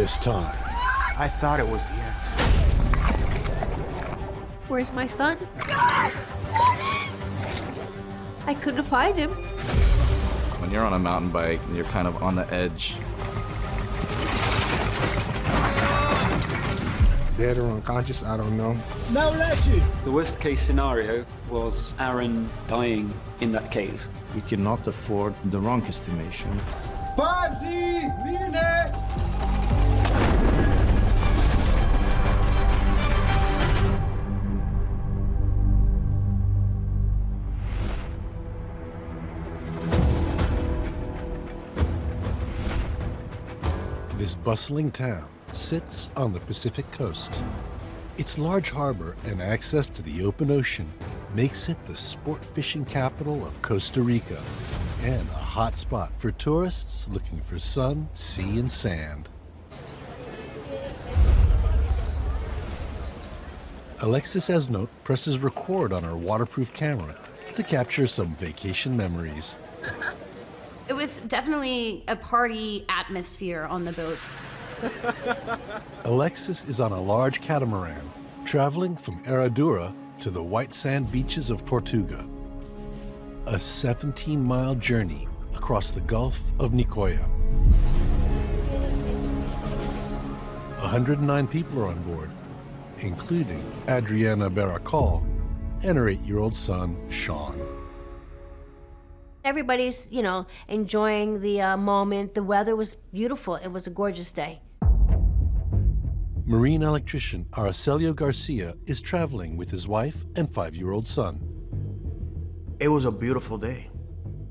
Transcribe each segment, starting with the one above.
this time. I thought it was the end. Where's my son? I couldn't find him. When you're on a mountain bike, you're kind of on the edge. Dead or unconscious, I don't know. The worst case scenario was Aaron dying in that cave. We cannot afford the wrong estimation. This bustling town sits on the Pacific coast. Its large harbor and access to the open ocean makes it the sport fishing capital of Costa Rica and a hot spot for tourists looking for sun, sea, and sand. Alexis Esnot presses record on her waterproof camera to capture some vacation memories. It was definitely a party atmosphere on the boat. Alexis is on a large catamaran, traveling from Herradura to the white sand beaches of Tortuga. A 17-mile journey across the Gulf of Nicoya. 109 people are on board, including Adriana Barracal and her 8-year-old son, Sean. Everybody's, enjoying the moment. The weather was beautiful. It was a gorgeous day. Marine electrician Araceli Garcia is traveling with his wife and 5-year-old son. It was a beautiful day.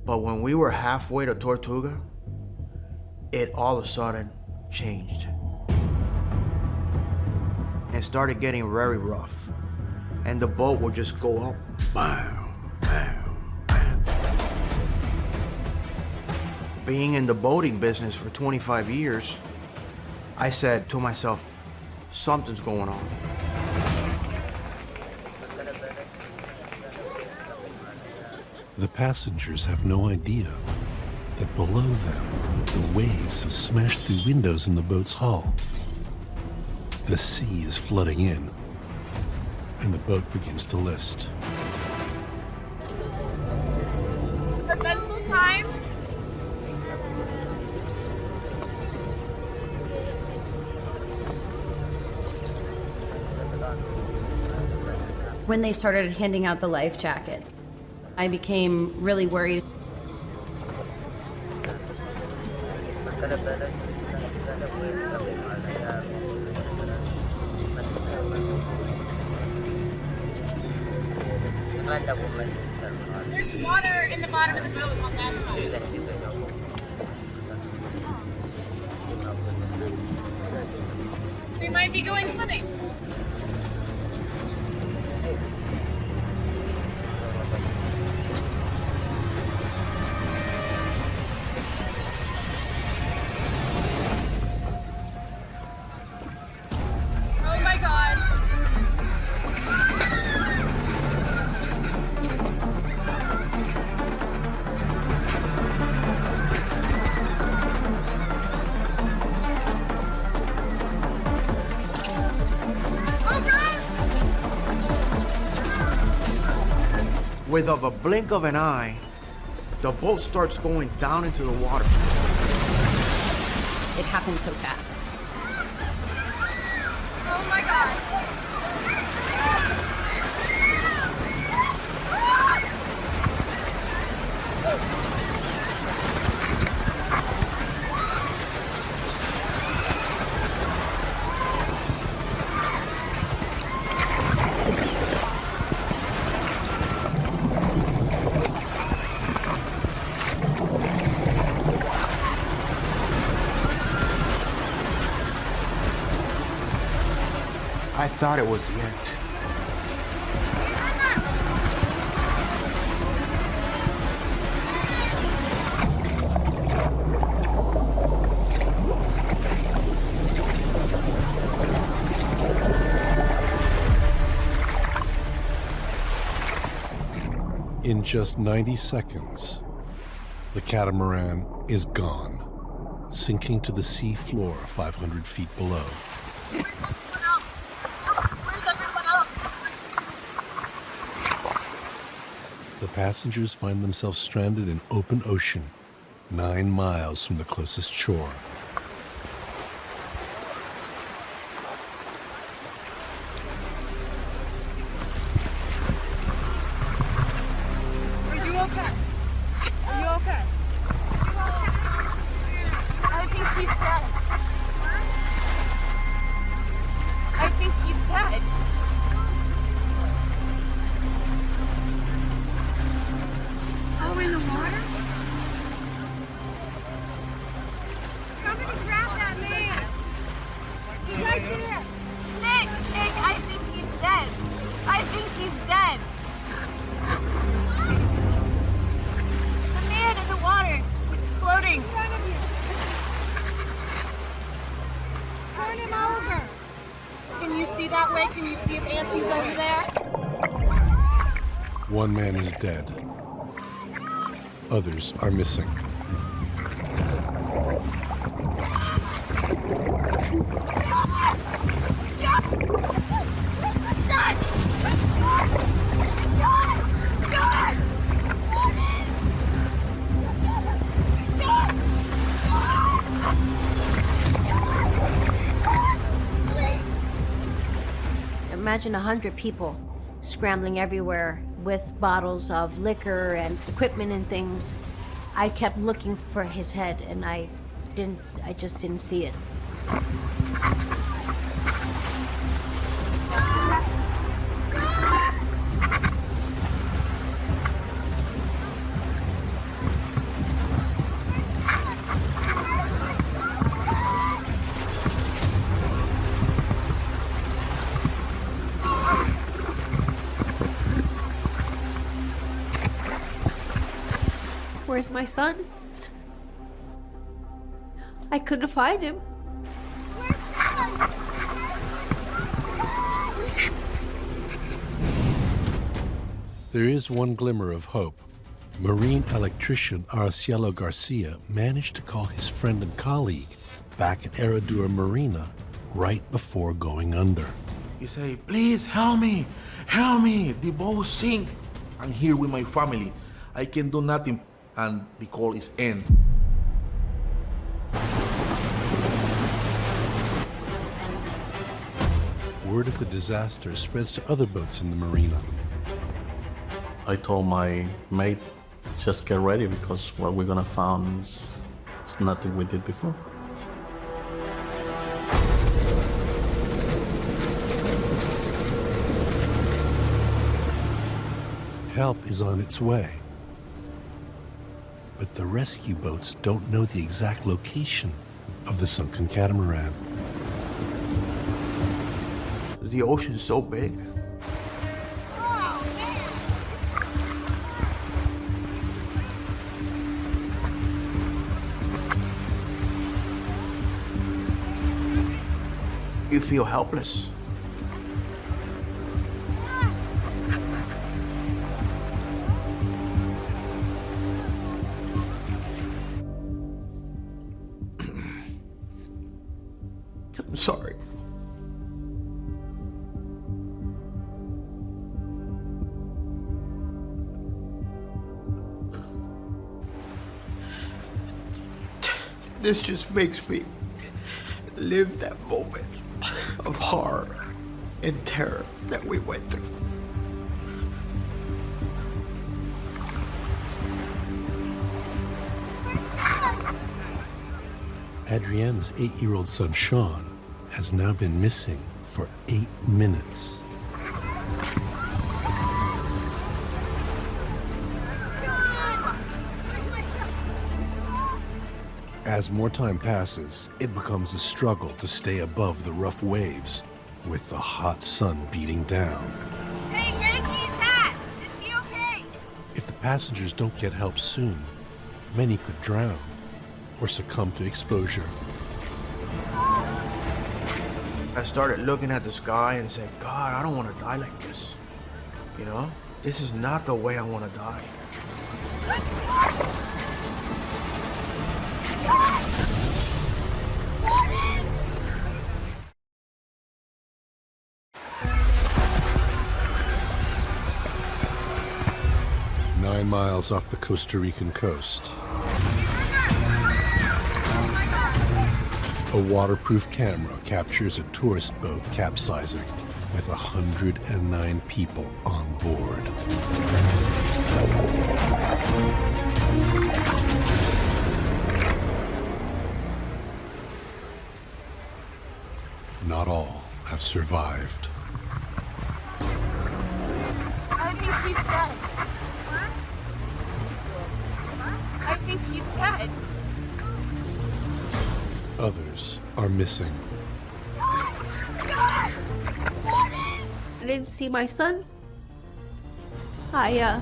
But when we were halfway to Tortuga, it all of a sudden changed. It started getting very rough. And the boat would just go up. Bam, bam, bam. Being in the boating business for 25 years, I said to myself, something's going on. The passengers have no idea that below them, the waves have smashed through windows in the boat's hull. The sea is flooding in, and the boat begins to list. Eventful time. When they started handing out the life jackets, I became really worried. There's water in the bottom of the boat on that side. We might be going swimming. Oh my God. With a blink of an eye, the boat starts going down into the water. It happened so fast. Oh my God. I thought it was the end. In just 90 seconds, the catamaran is gone, sinking to the sea floor 500 feet below. Where's everyone else? The passengers find themselves stranded in open ocean, 9 miles from the closest shore. Are you okay? Are you okay? I think she's dead. I think she's dead. Oh, in the water? Somebody grab that man. He's right there. Nick, I think he's dead. I think he's dead. The man in the water. It's floating. In front of you. Turn him over. Can you see that way? Can you see if Auntie's over there? One man is dead. Others are missing. Imagine 100 people scrambling everywhere with bottles of liquor and equipment and things. I kept looking for his head and I just didn't see it. Where's my son? I couldn't find him. There is one glimmer of hope. Marine electrician Arcielo Garcia managed to call his friend and colleague back at Herradura Marina right before going under. He said, please help me, the boat sink. I'm here with my family. I can do nothing. And the call is end. Word of the disaster spreads to other boats in the marina. I told my mate, just get ready because what we're gonna find is nothing we did before. Help is on its way. But the rescue boats don't know the exact location of the sunken catamaran. The ocean's so big. You feel helpless. I'm sorry. This just makes me live that moment of horror and terror that we went through. Adriana's 8-year-old son, Sean, has now been missing for 8 minutes. As more time passes, it becomes a struggle to stay above the rough waves with the hot sun beating down. Hey, Yankee's hat! Is she okay? If the passengers don't get help soon, many could drown or succumb to exposure. I started looking at the sky and said, God, I don't want to die like this. You know, this is not the way I want to die. Nine miles off the Costa Rican coast, a waterproof camera captures a tourist boat capsizing with 109 people on board. Not all have survived. I think he's dead. I think he's dead. Others are missing. I didn't see my son. I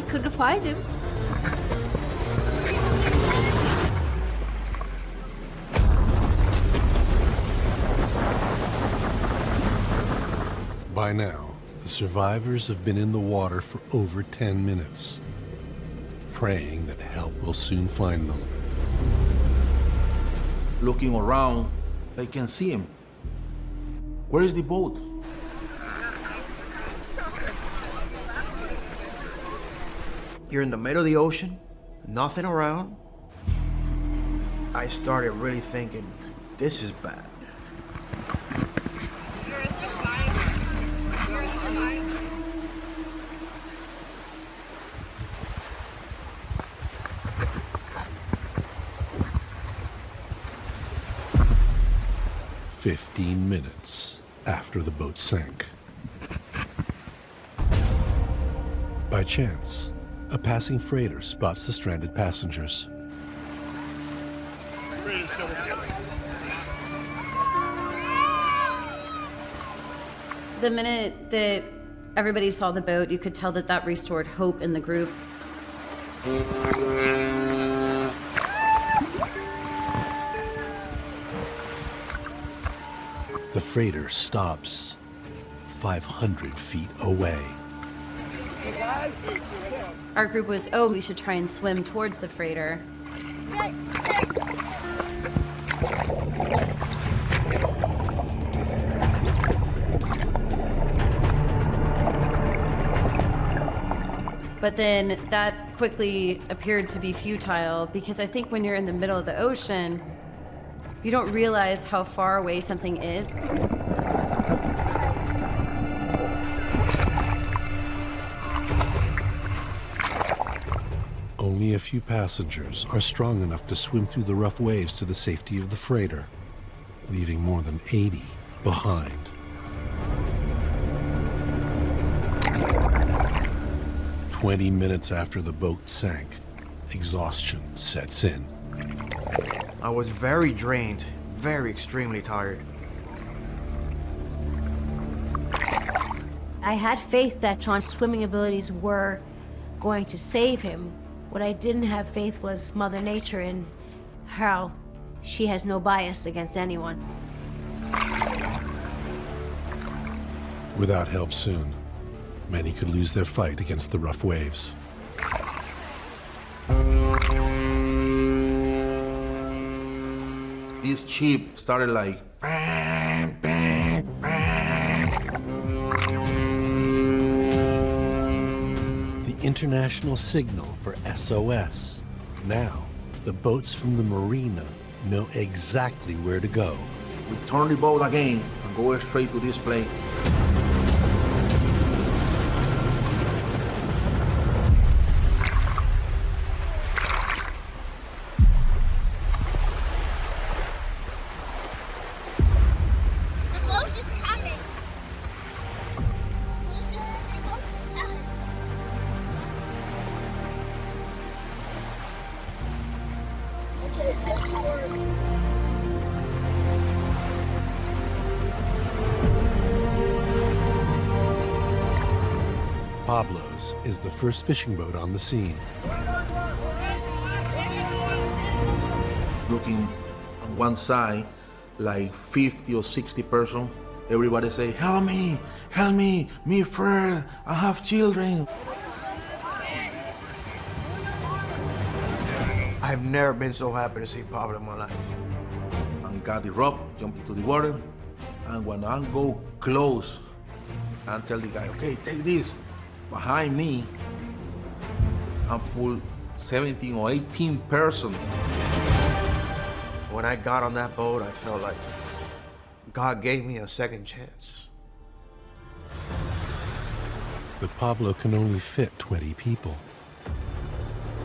couldn't find him. By now, the survivors have been in the water for over 10 minutes, praying that help will soon find them. Looking around, I can see him. Where is the boat? You're in the middle of the ocean, nothing around. I started really thinking, this is bad. You're a survivor. You're a survivor. "15 minutes after the boat sank. By chance, a passing freighter spots the stranded passengers. The minute that everybody saw the boat, you could tell that that restored hope in the group. The freighter stops 500 feet away. Our group was, oh, we should try and swim towards the freighter. But then that quickly appeared to be futile because I think when you're in the middle of the ocean, you don't realize how far away something is. Only a few passengers are strong enough to swim through the rough waves to the safety of the freighter, leaving more than 80 behind. "20 minutes after the boat sank, exhaustion sets in. I was very drained, very extremely tired. I had faith that Sean's swimming abilities were going to save him. What I didn't have faith was Mother Nature and how she has no bias against anyone. Without help soon, many could lose their fight against the rough waves. This ship started like bang, bang, bang. The international signal for SOS. Now, the boats from the marina know exactly where to go. We turn the boat again and go straight to this plane. The boat is coming. The boat is coming. Okay, go forward. Pablo's is the first fishing boat on the scene. Looking on one side, like 50 or 60 person. Everybody say, help me, me first, I have children. I've never been so happy to see Pablo in my life. And got the rope, jump into the water, and when I go close, I tell the guy, okay, take this. Behind me, I pull 17 or 18 persons. When I got on that boat, I felt like God gave me a second chance. But Pablo can only fit 20 people.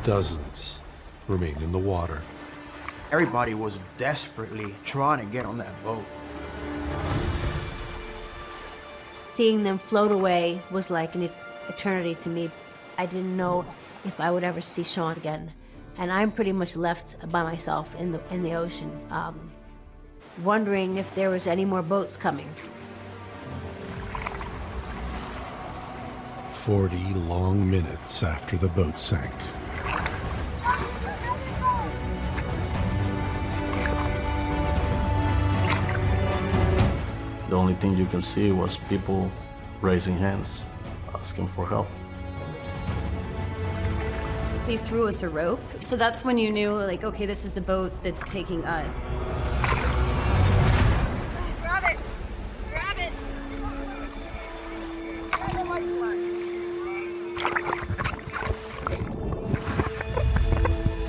Dozens remain in the water. Everybody was desperately trying to get on that boat. Seeing them float away was like an eternity to me. I didn't know if I would ever see Sean again. And I'm pretty much left by myself in the ocean, wondering if there was any more boats coming. 40 long minutes after the boat sank. The only thing you can see was people raising hands, asking for help. They threw us a rope, so that's when you knew, like, okay, this is the boat that's taking us. Grab it. Grab it. Grab the lifeline.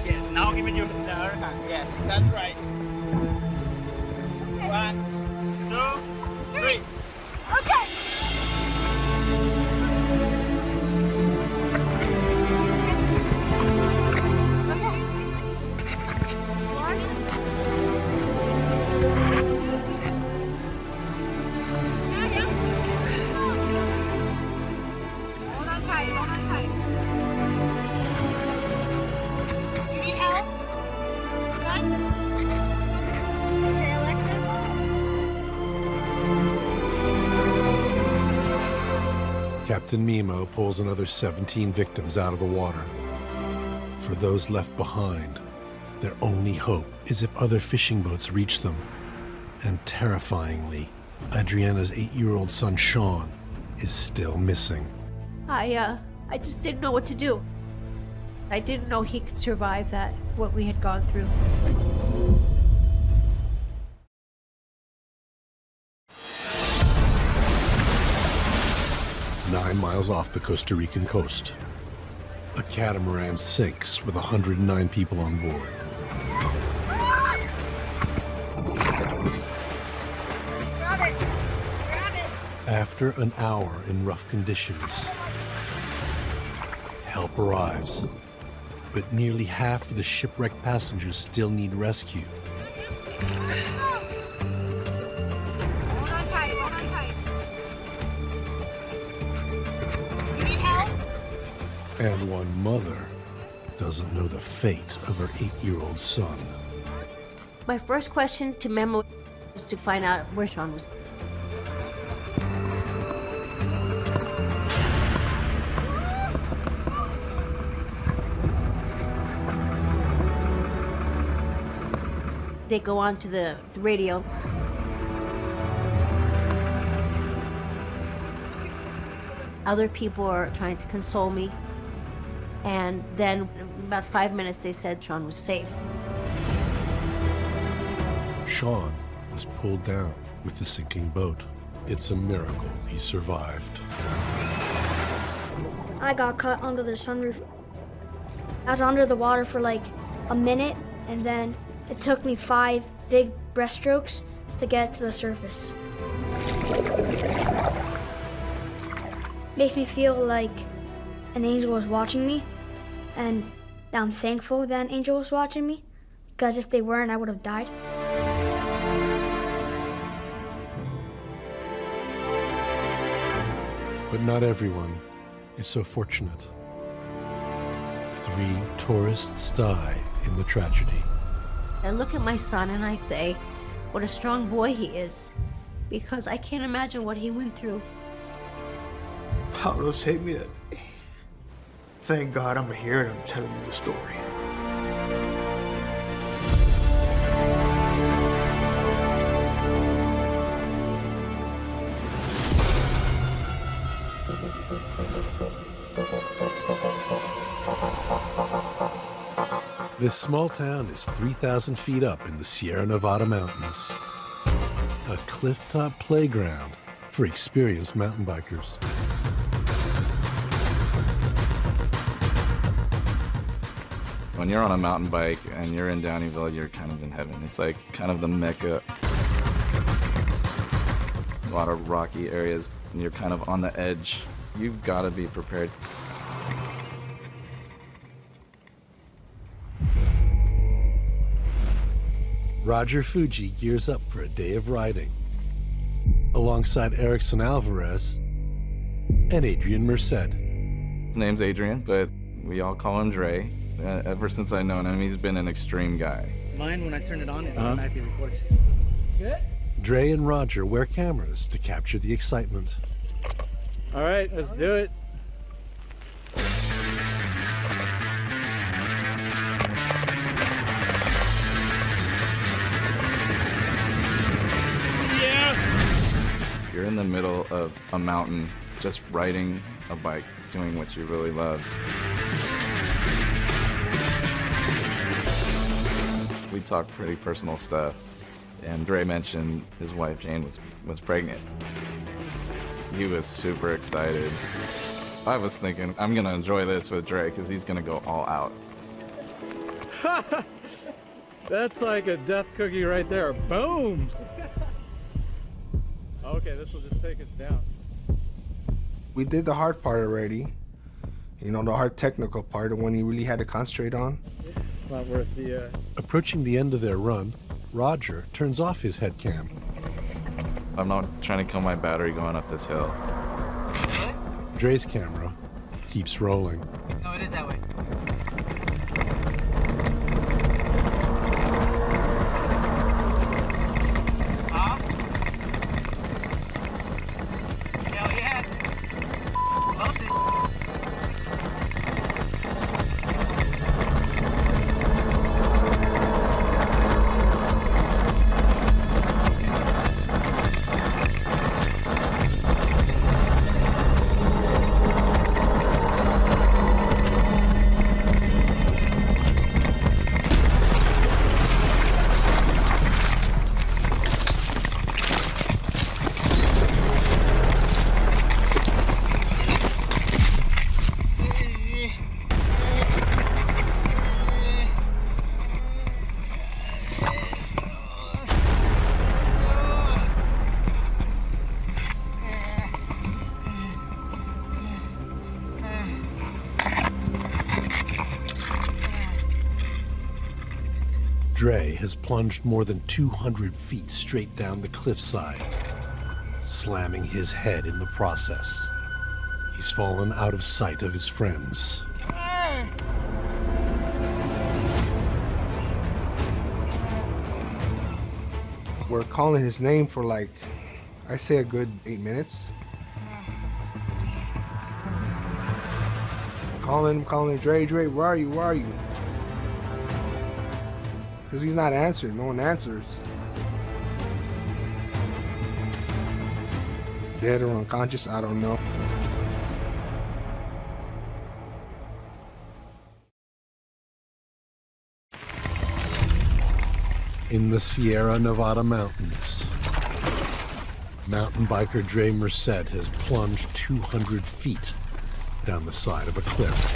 Yes, now giving you the other hand. Yes, that's right. 1, 2, 3. Okay. Captain Nemo pulls another 17 victims out of the water. For those left behind, their only hope is if other fishing boats reach them. And terrifyingly, Adriana's 8-year-old son Sean is still missing. I just didn't know what to do. I didn't know he could survive that, what we had gone through. "9 miles off the Costa Rican coast, a catamaran sinks with 109 people on board. Grab it. Grab it. After an hour in rough conditions, help arrives, but nearly half of the shipwrecked passengers still need rescue. Hold on tight. Hold on tight. You need help? And one mother doesn't know the fate of her 8-year-old son. My first question to Memo was to find out where Sean was. They go on to the radio. Other people are trying to console me. And then in about 5 minutes, they said Sean was safe. Sean was pulled down with the sinking boat. It's a miracle he survived. I got caught under the sunroof. I was under the water for like a minute, and then it took me 5 big breaststrokes to get to the surface. Makes me feel like an angel was watching me, and I'm thankful that an angel was watching me, because if they weren't, I would have died. But not everyone is so fortunate. 3 tourists die in the tragedy. I look at my son and I say, what a strong boy he is, because I can't imagine what he went through. Pablo saved me that day. Thank God I'm here and I'm telling you the story. This small town is 3,000 feet up in the Sierra Nevada mountains. A cliff-top playground for experienced mountain bikers. When you're on a mountain bike and you're in Downeyville, you're kind of in heaven. It's like kind of the mecca. A lot of rocky areas, and you're kind of on the edge. You've got to be prepared. Roger Fuji gears up for a day of riding, alongside Erickson Alvarez and Adrian Merced. His name's Adrian, but we all call him Dre. Ever since I've known him, he's been an extreme guy. Mine, when I turn it on, it automatically records. Good? Dre and Roger wear cameras to capture the excitement. All right, let's do it. Yeah! You're in the middle of a mountain, just riding a bike, doing what you really love. We talked pretty personal stuff, and Dre mentioned his wife Jane was pregnant. He was super excited. I was thinking, I'm gonna enjoy this with Dre because he's gonna go all out. That's like a death cookie right there. Boom! Okay, this will just take us down. We did the hard part already. You know, the hard technical part, the one you really had to concentrate on. Not worth the... Approaching the end of their run, Roger turns off his head cam. I'm not trying to kill my battery going up this hill. Dre's camera keeps rolling. No, it is that way. Hell yeah. Loved it. Dre has plunged more than 200 feet straight down the cliffside, slamming his head in the process. He's fallen out of sight of his friends. We're calling his name for like, I say a good 8 minutes. Calling him, Dre, where are you? Because he's not answering, no one answers. Dead or unconscious, I don't know. In the Sierra Nevada mountains, mountain biker Dre Merced has plunged 200 feet down the side of a cliff.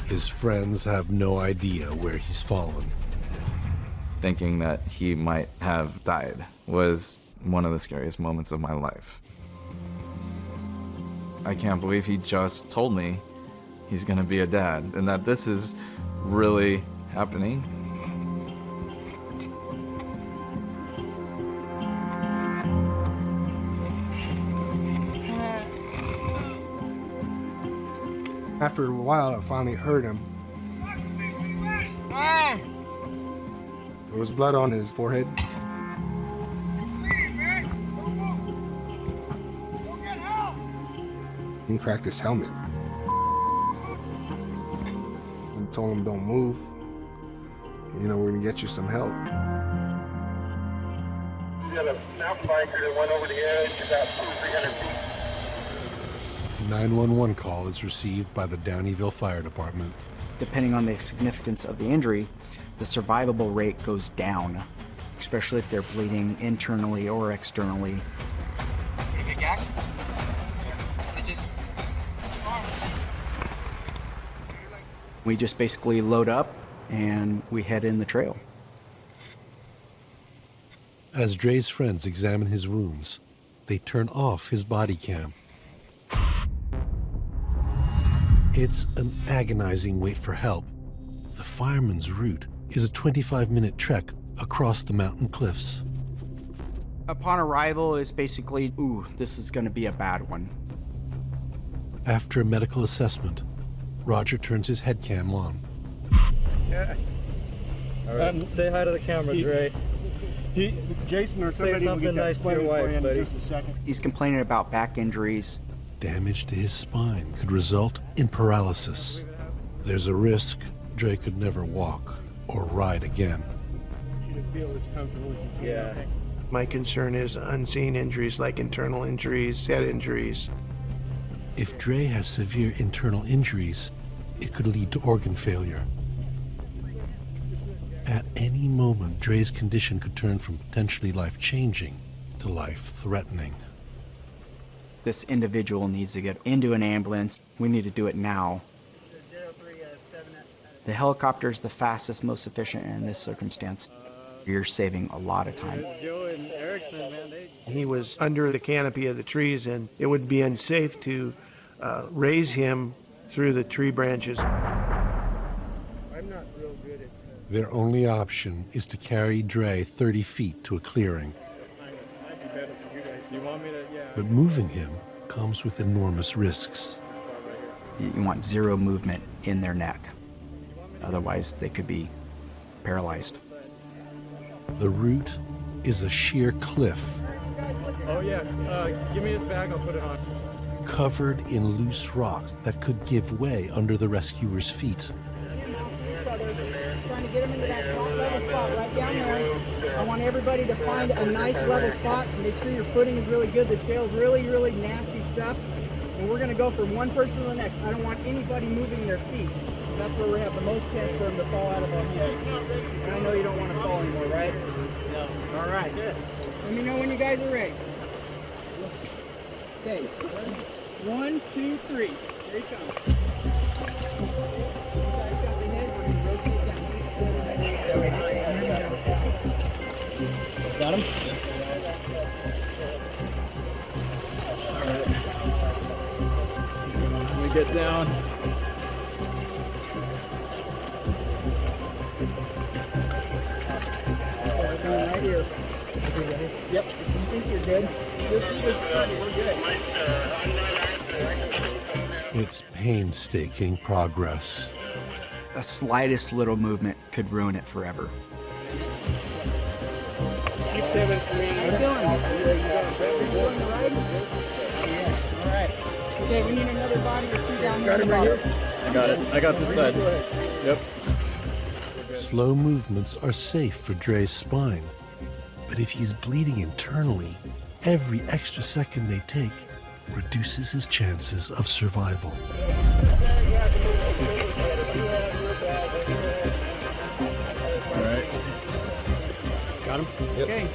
His friends have no idea where he's fallen. Thinking that he might have died was one of the scariest moments of my life. I can't believe he just told me he's gonna be a dad and that this is really happening. After a while, I finally heard him. There was blood on his forehead. He cracked his helmet. We told him, don't move. You know, we're gonna get you some help. We had a mountain biker that went over the edge about 300 feet. A 911 call is received by the Downeyville Fire Department. Depending on the significance of the injury, the survivable rate goes down, especially if they're bleeding internally or externally. We just basically load up and we head in the trail. As Dre's friends examine his wounds, they turn off his body cam. It's an agonizing wait for help. The fireman's route is a 25-minute trek across the mountain cliffs. Upon arrival is basically, ooh, this is gonna be a bad one. After a medical assessment, Roger turns his head cam on. Yeah. Say hi to the camera, Dre. Jason or somebody will get that explained for you in just a second. He's complaining about back injuries. Damage to his spine could result in paralysis. There's a risk Dre could never walk or ride again. You feel as comfortable as you can. Yeah. My concern is unseen injuries like internal injuries, head injuries. If Dre has severe internal injuries, it could lead to organ failure. At any moment, Dre's condition could turn from potentially life-changing to life-threatening. This individual needs to get into an ambulance. We need to do it now. The helicopter is the fastest, most efficient in this circumstance. You're saving a lot of time. He was under the canopy of the trees, and it would be unsafe to raise him through the tree branches. I'm not real good at Their only option is to carry Dre 30 feet to a clearing. I'd be better for you guys. You want me to? Yeah. But moving him comes with enormous risks. You want zero movement in their neck. Otherwise, they could be paralyzed. The route is a sheer cliff Oh yeah. Give me his bag. I'll put it on. covered in loose rock that could give way under the rescuers' feet. Trying to get them into that level spot right down there. I want everybody to find a nice level spot. Make sure your footing is really good. The shale's really, really nasty stuff. And we're going to go from one person to the next. I don't want anybody moving their feet. That's where we have the most chance for them to fall out of our hands. And I know you don't want to fall anymore, right? No. All right. Let me know when you guys are ready. Okay. 1, 2, 3. Here he comes. Got him? Alright. Let me get down. Right here. Yep. You think you're good? We're good. It's painstaking progress. The slightest little movement could ruin it forever. 7-3. How you doing? Doing the ride? Yeah. All right. Okay, we need another body or two down Got there. him right here? I got it. I got this side. Yep. Slow movements are safe for Dre's spine, but if he's bleeding internally, every extra second they take reduces his chances of survival. Alright. Got him? Yep. Okay.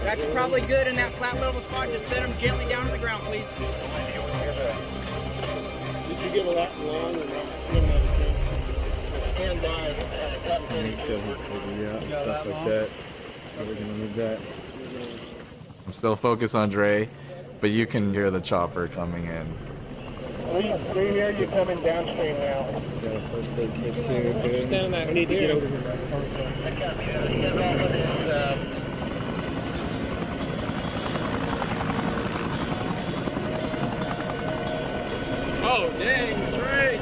That's probably good in that flat level spot. Just set them gently down to the ground, please. Did you give a lot long or not? Stand by. Yeah, stuff like that. Probably gonna need that. I'm still focused on Dre, but you can hear the chopper coming in. We hear you coming downstream now. Stand there. We need to get over here. Oh, dang, Dre!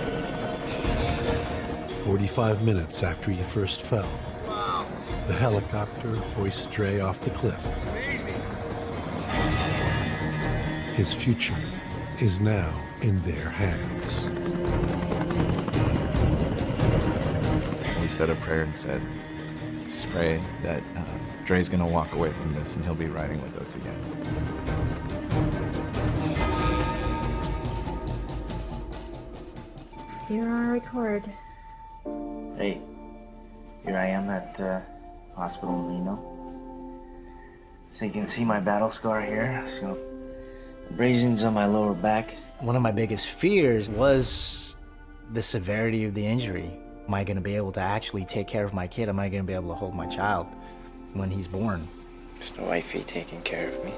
45 minutes after he first fell, the helicopter hoists Dre off the cliff. Amazing. His future is now in their hands. We said a prayer and said, just pray that Dre's gonna walk away from this and he'll be riding with us again. You're on record. Hey, here I am at hospital in Reno. So you can see my battle scar here. So abrasions on my lower back. One of my biggest fears was the severity of the injury. Am I going to be able to actually take care of my kid? Am I going to be able to hold my child when he's born? Is the wifey taking care of me?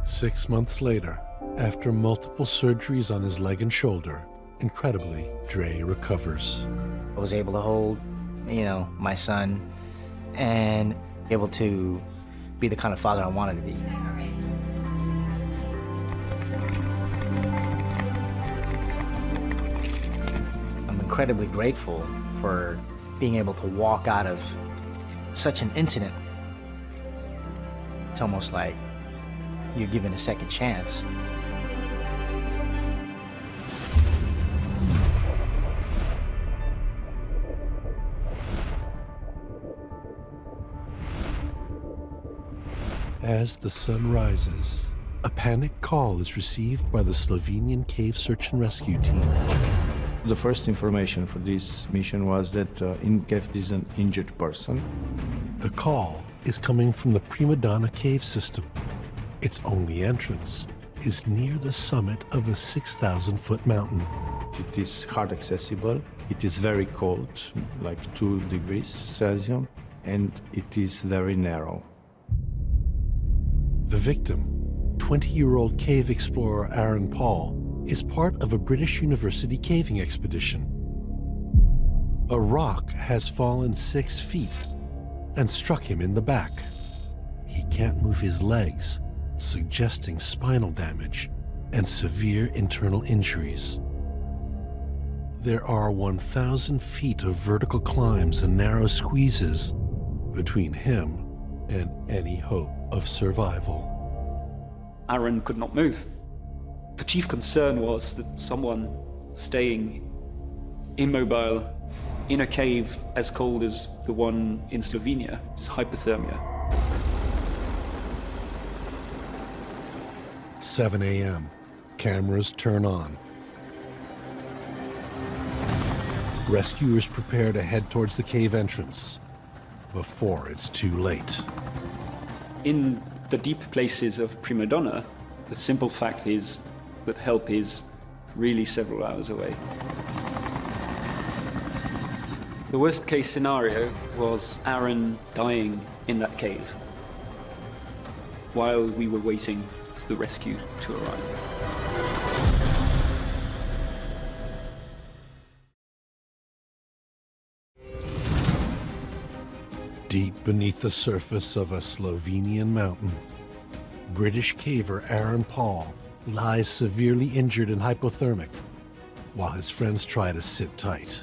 6 months later, after multiple surgeries on his leg and shoulder, incredibly, Dre recovers. I was able to hold, my son and able to be the kind of father I wanted to be. I'm incredibly grateful for being able to walk out of such an incident. It's almost like you're given a second chance. As the sun rises, a panic call is received by the Slovenian cave search and rescue team. The first information for this mission was that in cave is an injured person. The call is coming from the Prima Donna cave system. Its only entrance is near the summit of a 6,000-foot mountain. It is hard accessible. It is very cold, like 2 degrees Celsius, and it is very narrow. The victim, 20-year-old cave explorer Aaron Paul, is part of a British university caving expedition. A rock has fallen 6 feet and struck him in the back. He can't move his legs, suggesting spinal damage and severe internal injuries. There are 1,000 feet of vertical climbs and narrow squeezes between him and any hope of survival. Aaron could not move. The chief concern was that someone staying immobile in a cave as cold as the one in Slovenia is hypothermia. 7 a.m. Cameras turn on. Rescuers prepare to head towards the cave entrance before it's too late. In the deep places of Prima Donna, the simple fact is that help is really several hours away. The worst case scenario was Aaron dying in that cave while we were waiting for the rescue to arrive. Deep beneath the surface of a Slovenian mountain, British caver Aaron Paul lies severely injured and hypothermic, while his friends try to sit tight.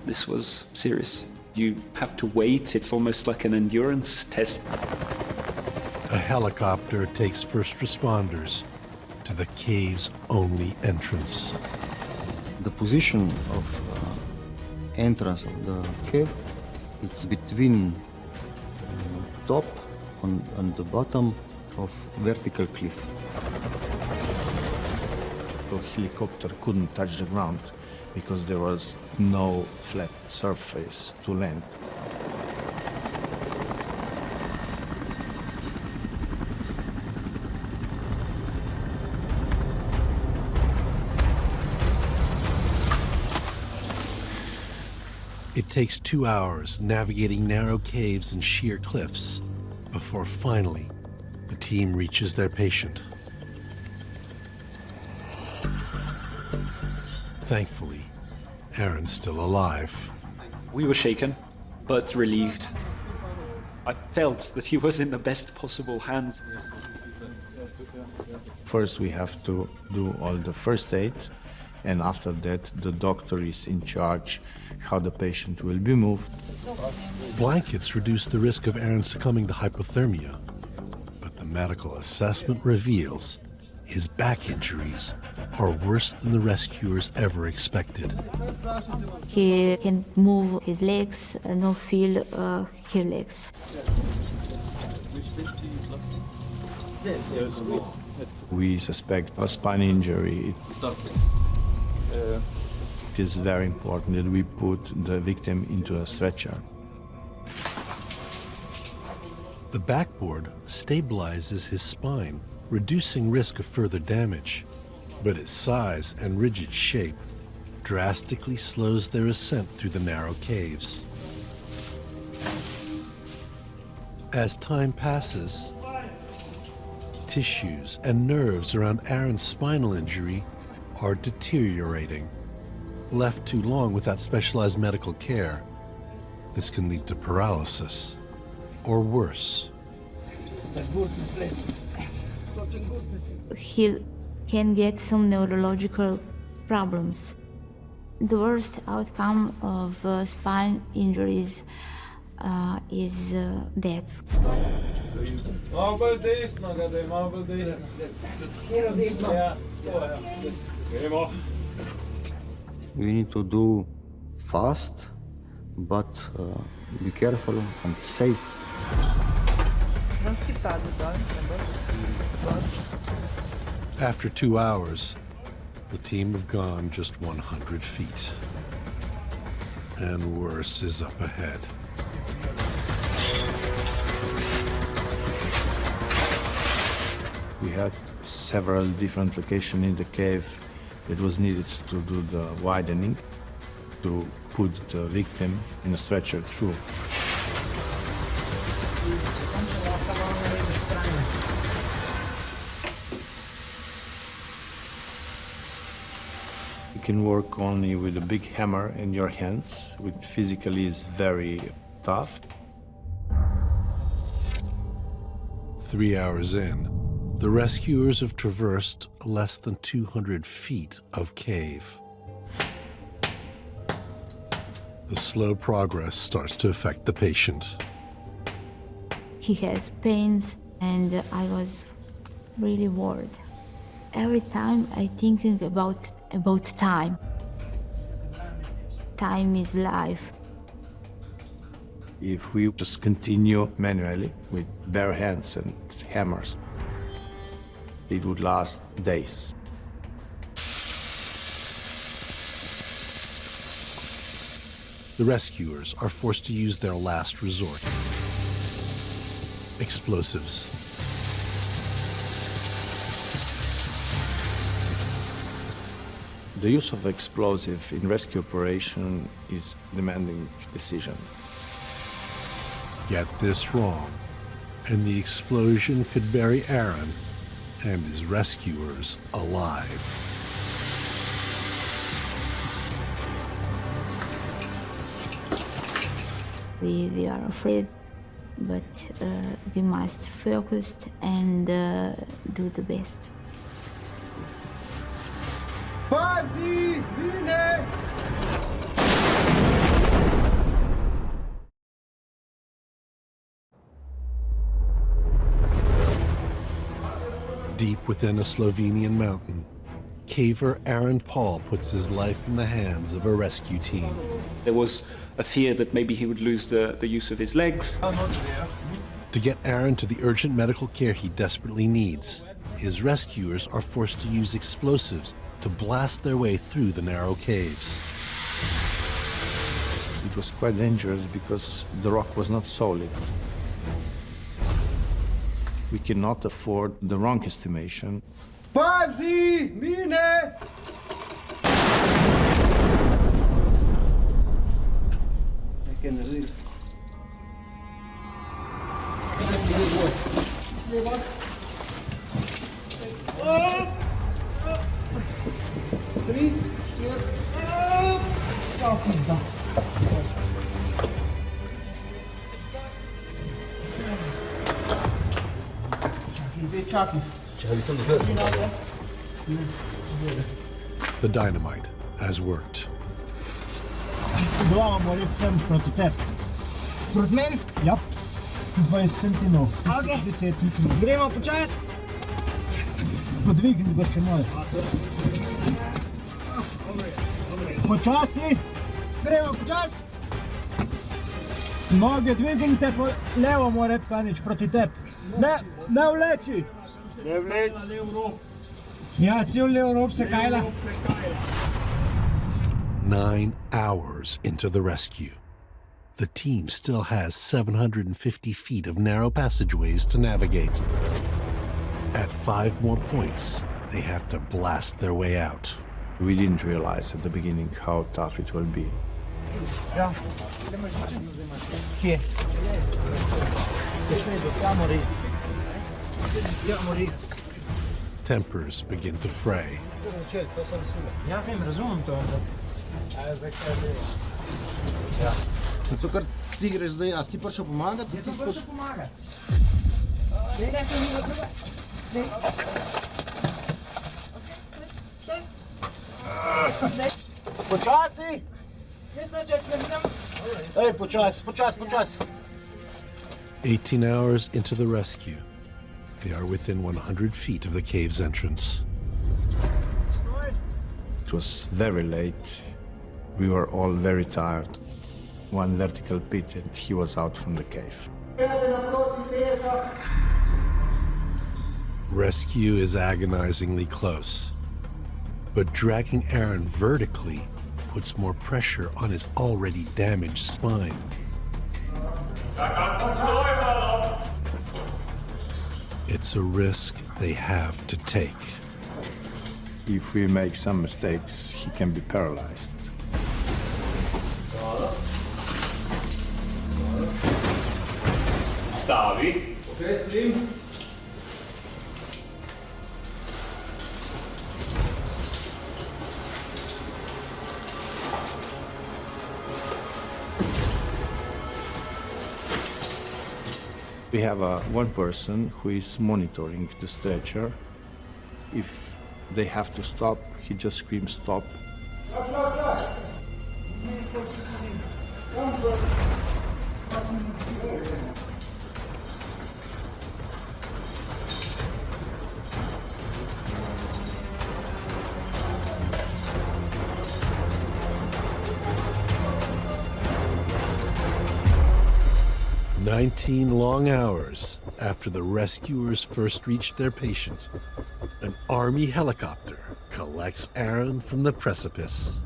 This was serious. You have to wait. It's almost like an endurance test. A helicopter takes first responders to the cave's only entrance. The position of entrance of the cave, it's between top and the bottom of vertical cliff. The helicopter couldn't touch the ground because there was no flat surface to land. It takes 2 hours navigating narrow caves and sheer cliffs before finally the team reaches their patient. Thankfully, Aaron's still alive. We were shaken, but relieved. I felt that he was in the best possible hands. First, we have to do all the first aid, and after that, the doctor is in charge how the patient will be moved. Blankets reduce the risk of Aaron succumbing to hypothermia, but the medical assessment reveals his back injuries are worse than the rescuers ever expected. He can move his legs, no feel his legs. We suspect a spine injury. It is very important that we put the victim into a stretcher. The backboard stabilizes his spine, reducing risk of further damage, but its size and rigid shape drastically slows their ascent through the narrow caves. As time passes, tissues and nerves around Aaron's spinal injury are deteriorating. Left too long without specialized medical care, this can lead to paralysis, or worse. He can get some neurological problems. The worst outcome of spine injuries is death. We need to do fast, but be careful and safe. After 2 hours, the team have gone just 100 feet. And worse is up ahead. We had several different locations in the cave that was needed to do the widening, to put the victim in a stretcher through. You can work only with a big hammer in your hands, which physically is very tough. 3 hours in, the rescuers have traversed less than 200 feet of cave. The slow progress starts to affect the patient. He has pains, and I was really worried. Every time I thinking about time. Time is life. If we just continue manually with bare hands and hammers, it would last days. The rescuers are forced to use their last resort: explosives. The use of explosive in rescue operation is demanding decision. Get this wrong, and the explosion could bury Aaron and his rescuers alive. We are afraid, but we must focus and do the best. Pazi, mine! Deep within a Slovenian mountain, caver Aaron Paul puts his life in the hands of a rescue team. There was a fear that maybe he would lose the use of his legs. To get Aaron to the urgent medical care he desperately needs, his rescuers are forced to use explosives to blast their way through the narrow caves. It was quite dangerous because the rock was not solid. We cannot afford the wrong estimation. Pazi, mine! The dynamite has worked. Глава му рецем прoti теб. Proti meni? Ja. 20 centinov. Okej. 10 centinov. Gremo počas. Подвигни го ще мой. Počasi. Gremo počasi. Noge dvignite, levo mora tkanić proti tebi. Ne vleči. Ne vleči. Ja, cel levo rob se kajla. 9 hours into the rescue, the team still has 750 feet of narrow passageways to navigate. At 5 more points, they have to blast their way out. We didn't realize at the beginning how tough it will be. Ja. Kje? Tempers begin to fray. Ja vem, razumem to, ampak... Zato, ker ti greš zdaj, a si ti prišel pomagati? Jaz sem prišel pomagati. Ne, sem ni druga. Počasi! Jaz neč ne vidim. Ej, počasi. 18 hours into the rescue, they are within 100 feet of the cave's entrance. It was very late. We were all very tired. One vertical pit and he was out from the cave. Rescue is agonizingly close, but dragging Aaron vertically puts more pressure on his already damaged spine. It's a risk they have to take. If we make some mistakes, he can be paralyzed. Stavi. Okay, splim. We have one person who is monitoring the stretcher. If they have to stop, he just screams stop. "19 long hours after the rescuers first reached their patient, an Army helicopter collects Aaron from the precipice."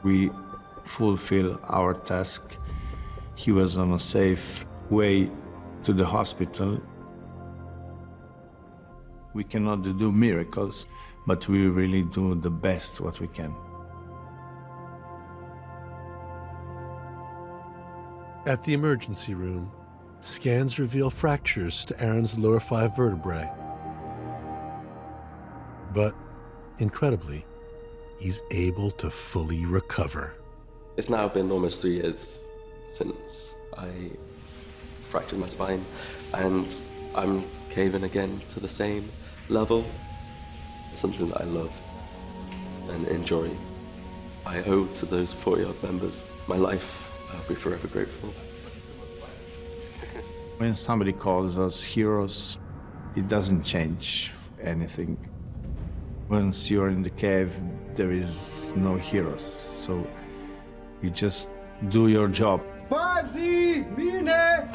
We fulfill our task. He was on a safe way to the hospital. We cannot do miracles, but we really do the best what we can. At the emergency room, scans reveal fractures to Aaron's lower 5 vertebrae. But, incredibly, he's able to fully recover. It's now been almost 3 years since I fractured my spine, and I'm caving again to the same level. It's something that I love and enjoy. I owe to those 40-odd members my life. I'll be forever grateful. When somebody calls us heroes, it doesn't change anything. Once you're in the cave, there is no heroes, so you just do your job. Pazi, mine!